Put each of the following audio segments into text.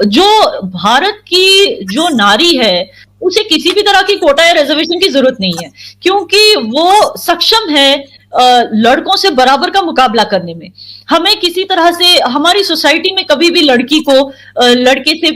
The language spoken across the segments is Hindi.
जो भारत की जो नारी है उसे किसी भी तरह की कोटा या रिजर्वेशन की जरूरत नहीं है, क्योंकि वो सक्षम है लड़कों से बराबर का मुकाबला करने में। हमें किसी तरह से हमारी सोसाइटी में कभी भी लड़की को लड़के से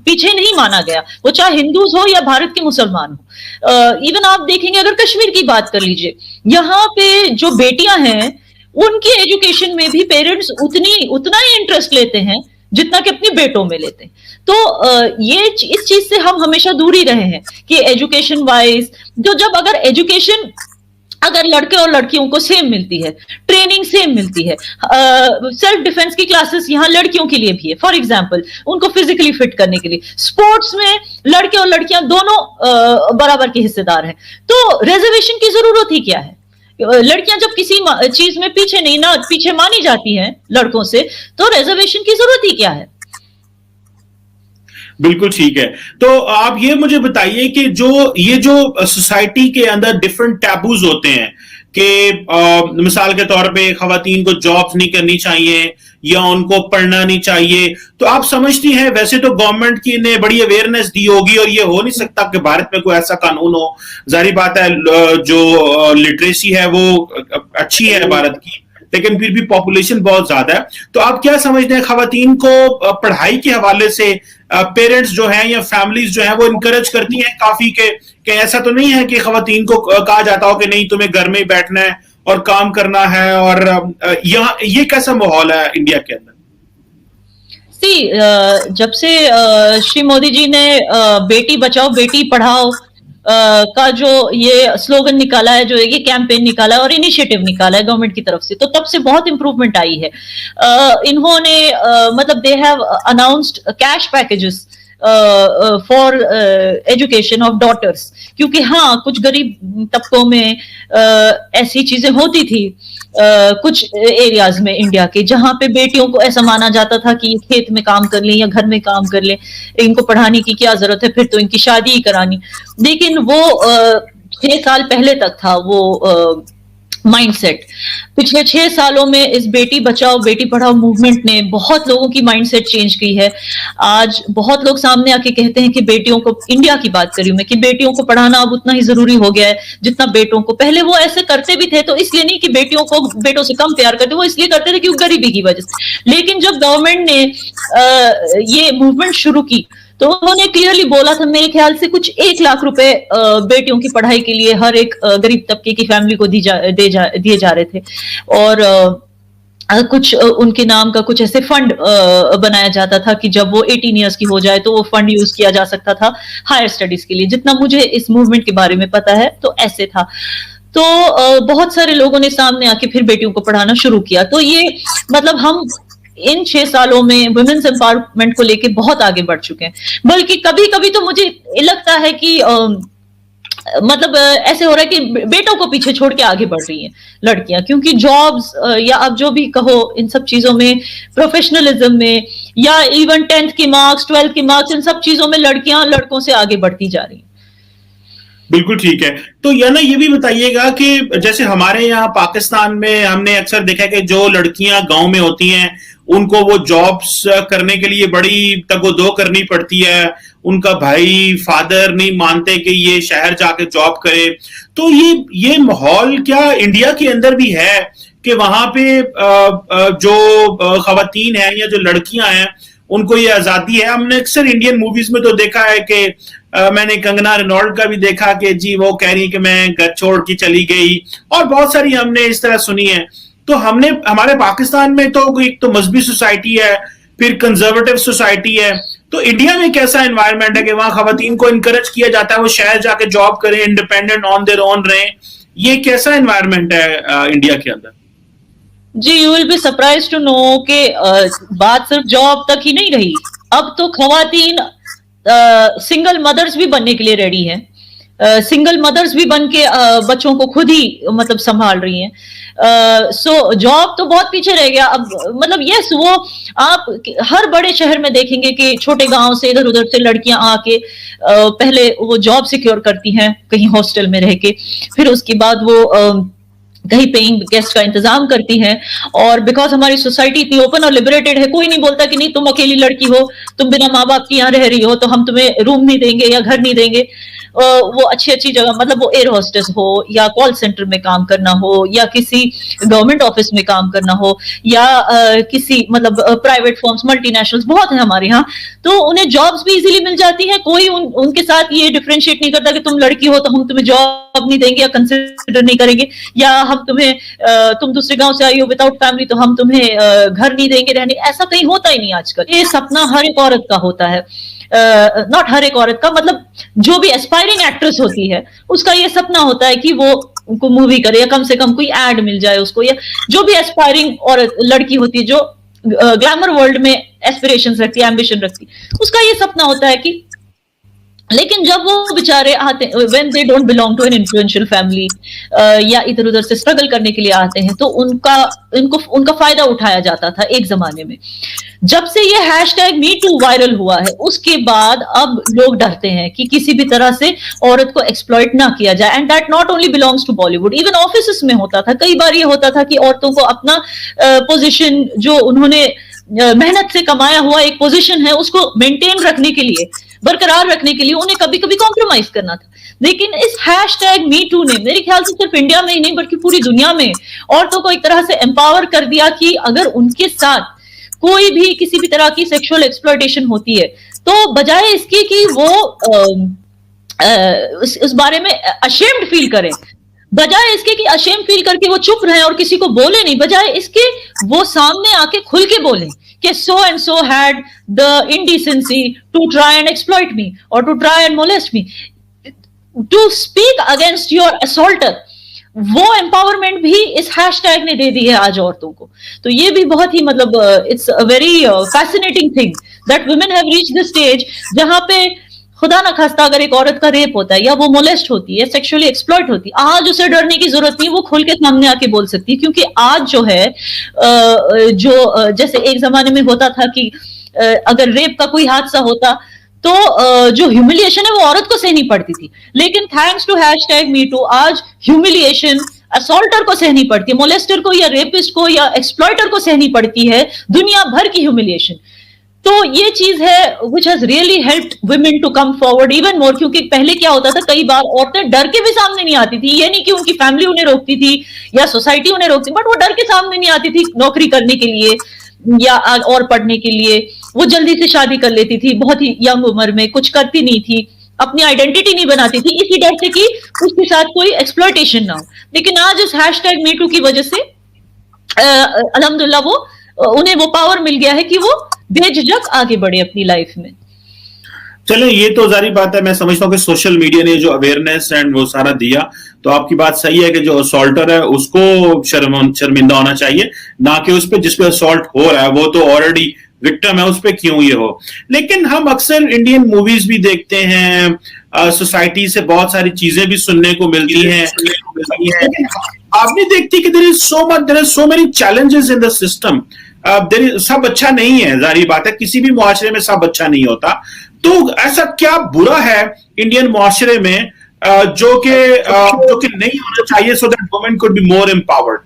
पीछे नहीं माना गया, वो चाहे हिंदूज हो या भारत के मुसलमान हो। इवन आप देखेंगे, अगर कश्मीर की बात कर लीजिए, यहाँ पे जो बेटियां हैं उनकी एजुकेशन में भी पेरेंट्स उतना ही इंटरेस्ट लेते हैं जितना कि अपने बेटों में लेते हैं। तो ये इस चीज से हम हमेशा दूर ही रहे हैं कि एजुकेशन वाइज जब अगर एजुकेशन अगर लड़के और लड़कियों को सेम मिलती है, ट्रेनिंग सेम मिलती है, सेल्फ डिफेंस की क्लासेस यहाँ लड़कियों के लिए भी है, फॉर एग्जांपल उनको फिजिकली फिट करने के लिए, स्पोर्ट्स में लड़के और लड़कियां दोनों बराबर के हिस्सेदार हैं, तो रिजर्वेशन की जरूरत ही क्या है? लड़कियां जब किसी चीज में पीछे मानी जाती हैं लड़कों से, तो रिजर्वेशन की जरूरत ही क्या है? बिल्कुल ठीक है। तो आप ये मुझे बताइए कि ये जो सोसाइटी के अंदर डिफरेंट टैबूज होते हैं कि मिसाल के तौर पे खवातीन को जॉब्स नहीं करनी चाहिए या उनको पढ़ना नहीं चाहिए, तो आप समझती हैं, वैसे तो गवर्नमेंट की ने बड़ी अवेयरनेस दी होगी और ये हो नहीं सकता कि भारत में कोई ऐसा कानून हो, जाहिर बात है जो लिटरेसी है वो अच्छी है भारत की, लेकिन फिर भी पॉपुलेशन बहुत ज्यादा है। तो आप क्या समझते हैं, खवातीन को पढ़ाई के हवाले से पेरेंट्स जो हैं या फैमिलीज जो हैं वो इनकरेज करती हैं काफी के ऐसा तो नहीं है कि खवातीन को कहा जाता हो कि नहीं तुम्हें घर में ही बैठना है और काम करना है, और यहाँ ये कैसा माहौल है इंडिया के अंदर? जब से श्री मोदी जी ने बेटी बचाओ बेटी पढ़ाओ का जो ये स्लोगन निकाला है, जो ये कैंपेन निकाला है और इनिशिएटिव निकाला है गवर्नमेंट की तरफ से, तो तब से बहुत इंप्रूवमेंट आई है। इन्होंने मतलब they have announced cash packages for education of daughters, क्योंकि हाँ कुछ गरीब तबकों में ऐसी चीजें होती थी कुछ एरियाज में इंडिया के, जहां पे बेटियों को ऐसा माना जाता था कि खेत में काम कर लें या घर में काम कर लें, इनको पढ़ाने की क्या जरूरत है, फिर तो इनकी शादी ही करानी। लेकिन वो 6 साल पहले तक था वो माइंडसेट। पिछले 6 सालों में इस बेटी बचाओ बेटी पढ़ाओ मूवमेंट ने बहुत लोगों की माइंडसेट चेंज की है। आज बहुत लोग सामने आके कहते हैं कि बेटियों को, इंडिया की बात कर रही हूं मैं, कि बेटियों को पढ़ाना अब उतना ही जरूरी हो गया है जितना बेटों को। पहले वो ऐसे करते भी थे, तो इसलिए नहीं कि बेटियों को बेटों से कम प्यार करते, वो इसलिए करते थे क्योंकि गरीबी की वजह से। लेकिन जब गवर्नमेंट ने ये मूवमेंट शुरू की तो उन्होंने क्लियरली बोला था, मेरे ख्याल से कुछ 1 लाख रुपए बेटियों की पढ़ाई के लिए हर एक गरीब तबके की फैमिली को दिए जा रहे थे, और कुछ उनके नाम का कुछ ऐसे फंड बनाया जाता था कि जब वो 18 इयर्स की हो जाए तो वो फंड यूज किया जा सकता था हायर स्टडीज के लिए। जितना मुझे इस मूवमेंट के बारे में पता है तो ऐसे था। तो बहुत सारे लोगों ने सामने आके फिर बेटियों को पढ़ाना शुरू किया। तो ये मतलब हम इन 6 सालों में वुमेन्स एम्पावरमेंट को लेके बहुत आगे बढ़ चुके हैं। बल्कि कभी कभी तो मुझे लगता है कि मतलब ऐसे हो रहा है कि बेटों को पीछे छोड़ के आगे बढ़ रही हैं लड़कियां, क्योंकि जॉब्स या अब जो भी कहो इन सब चीजों में, प्रोफेशनलिज्म में, या इवन 10th के मार्क्स 12th के मार्क्स, इन सब चीजों में लड़कियां लड़कों से आगे बढ़ती जा रही हैं। बिल्कुल ठीक है। तो या ना ये भी बताइएगा कि जैसे हमारे यहाँ पाकिस्तान में हमने अक्सर देखा है कि जो लड़कियां गांव में होती हैं उनको वो जॉब्स करने के लिए बड़ी तगोदो करनी पड़ती है, उनका भाई फादर नहीं मानते कि ये शहर जाके जॉब करे। तो ये माहौल क्या इंडिया के अंदर भी है कि वहां पे जो खवातीन हैं या जो लड़कियां हैं उनको ये आजादी है? हमने अक्सर इंडियन मूवीज में तो देखा है कि मैंने कंगना रनौल्ट का भी देखा कि जी वो कह रही कि मैं घर छोड़ के चली गई, और बहुत सारी हमने इस तरह सुनी है। तो हमारे पाकिस्तान में तो एक तो मजहबी सोसाइटी है, फिर कंजर्वेटिव सोसाइटी है, तो इंडिया में कैसा एनवायरनमेंट है कि वहां खवातीन को इनकरेज किया जाता है वो शहर जाके जॉब करें, इंडिपेंडेंट ऑन देयर ओन रहें? ये कैसा एनवायरनमेंट है इंडिया के अंदर? जी, you will be surprise to know कि बात सिर्फ जॉब तक ही नहीं रही। अब तो खवातीन सिंगल मदर्स भी बनने के लिए रेडी हैं। सिंगल मदर्स भी बन के बच्चों को खुद ही मतलब संभाल रही हैं। सो जॉब तो बहुत पीछे रह गया अब। मतलब यस, वो आप हर बड़े शहर में देखेंगे कि छोटे गांव से इधर उधर से लड़कियां आके पहले वो जॉब सिक्योर करती हैं कहीं हॉस्टल में रह के, फिर उसके बाद वो कहीं पेइंग गेस्ट का इंतजाम करती हैं। और बिकॉज हमारी सोसाइटी इतनी ओपन और लिबरेटेड है, कोई नहीं बोलता कि नहीं तुम अकेली लड़की हो, तुम बिना माँ बाप के यहाँ रह रही हो तो हम तुम्हें रूम नहीं देंगे या घर नहीं देंगे। वो अच्छी अच्छी जगह, मतलब वो एयर होस्टेस हो या कॉल सेंटर में काम करना हो या किसी गवर्नमेंट ऑफिस में काम करना हो या किसी मतलब प्राइवेट फर्म्स, मल्टीनेशनल्स बहुत है हमारे यहाँ, तो उन्हें जॉब्स भी इजीली मिल जाती है। कोई उनके साथ ये डिफरेंशिएट नहीं करता कि तुम लड़की हो तो हम तुम्हें जॉब नहीं देंगे या कंसिडर नहीं करेंगे, या हम तुम्हें तुम दूसरे गांव से आई हो विदाउट फैमिली तो हम तुम्हें घर नहीं देंगे रहने। ऐसा कहीं होता ही नहीं आजकल। ये सपना हर एक औरत का होता है, नॉट हर एक औरत का, मतलब जो भी एस्पायरिंग एक्ट्रेस होती है उसका ये सपना होता है कि वो उनको मूवी करे या कम से कम कोई एड मिल जाए उसको, या जो भी एस्पायरिंग औरत लड़की होती है जो ग्लैमर वर्ल्ड में एस्पिरेशंस रखती है, एम्बिशन रखती है, उसका ये सपना होता है कि, लेकिन जब वो बेचारे आते, when they don't belong to an influential family या इधर उधर से स्ट्रगल करने के लिए आते हैं, तो उनका फायदा उठाया जाता था एक जमाने में। जब से ये हैशटैग मी टू वायरल हुआ है उसके बाद अब लोग डरते हैं कि किसी भी तरह से औरत को एक्सप्लॉइट ना किया जाए। And that not only belongs to Bollywood, even office में होता था। कई बार ये होता था कि औरतों को अपना पोजीशन जो उन्होंने मेहनत से कमाया हुआ एक पोजीशन है उसको मेंटेन रखने के लिए, बरकरार रखने के लिए उन्हें कभी कभी कॉम्प्रोमाइज करना था। लेकिन इस हैशटैग मी टू ने मेरे ख्याल से सिर्फ इंडिया में ही नहीं बल्कि पूरी दुनिया में औरतों को एक तरह से एम्पावर कर दिया कि अगर उनके साथ कोई भी किसी भी तरह की सेक्सुअल एक्सप्लॉयटेशन होती है तो बजाय इसके कि वो उस बारे में अशेम्ड फील करें, बजाय इसके कि अशेम फील करके वो चुप रहे और किसी को बोले नहीं, बजाय इसके वो सामने आके खुल के बोले कि so and so had the indecency to try and exploit me or to try and molest me, to speak against your assaulter। वो एम्पावरमेंट भी इस हैशटैग ने दे दी है आज औरतों को। तो ये भी बहुत ही मतलब it's a very fascinating thing that women have reached the stage जहां पे खुदा ना खास्ता अगर एक औरत का रेप होता है या वो मोलेस्ट होती है, सेक्सुअली एक्सप्लॉइट होती है, आज उसे डरने की जरूरत नहीं, वो खुल के सामने आके बोल सकती है। क्योंकि आज जो है जो जैसे एक जमाने में होता था कि अगर रेप का कोई हादसा होता तो जो ह्यूमिलिएशन है वो औरत को सहनी पड़ती थी, लेकिन thanks to hashtag me too आज ह्यूमिलिएशन असॉल्टर को सहनी पड़ती है, मोलेस्टर को या रेपिस्ट को या एक्सप्लॉइटर को सहनी पड़ती है दुनिया भर की ह्यूमिलिएशन। तो ये चीज है which has really helped women to come forward even more. क्योंकि पहले क्या होता था, कई बार औरतें डर के भी सामने नहीं आती थी, ये नहीं कि उनकी फैमिली उन्हें रोकती थी या सोसाइटी उन्हें रोकती, बट वो डर के सामने नहीं आती थी नौकरी करने के लिए या और पढ़ने के लिए। वो जल्दी से शादी कर लेती थी बहुत ही यंग उम्र में, कुछ करती नहीं थी, अपनी आइडेंटिटी नहीं बनाती थी इसी डर से कि उसके साथ कोई एक्सप्लॉयटेशन ना हो। लेकिन आज इस हैशटैग मी टू की वजह से अल्हम्दुलिल्लाह वो उन्हें वो पावर मिल गया है कि वो बेझिझक आगे बढ़े अपनी लाइफ में। चले, ये तो जारी बात है, मैं समझता हूँ कि सोशल मीडिया ने जो अवेयरनेस एंड वो सारा दिया, तो आपकी बात सही है कि जो असॉल्टर है उसको शर्मिंदा होना चाहिए, ना कि उस पर जिस पे असॉल्ट हो रहा है वो तो ऑलरेडी विक्टिम है, उस पर क्यों ये हो। लेकिन हम अक्सर इंडियन मूवीज भी देखते हैं, सोसाइटी से बहुत सारी चीजें भी सुनने को मिलती हैं, आप नहीं देखती कि there is so many challenges in the system. सब अच्छा नहीं है, जारी बात है, किसी भी मुआशरे में सब अच्छा नहीं होता। तो ऐसा क्या बुरा है इंडियन मुआशरे में जो कि नहीं होना चाहिए, so that women could be more empowered.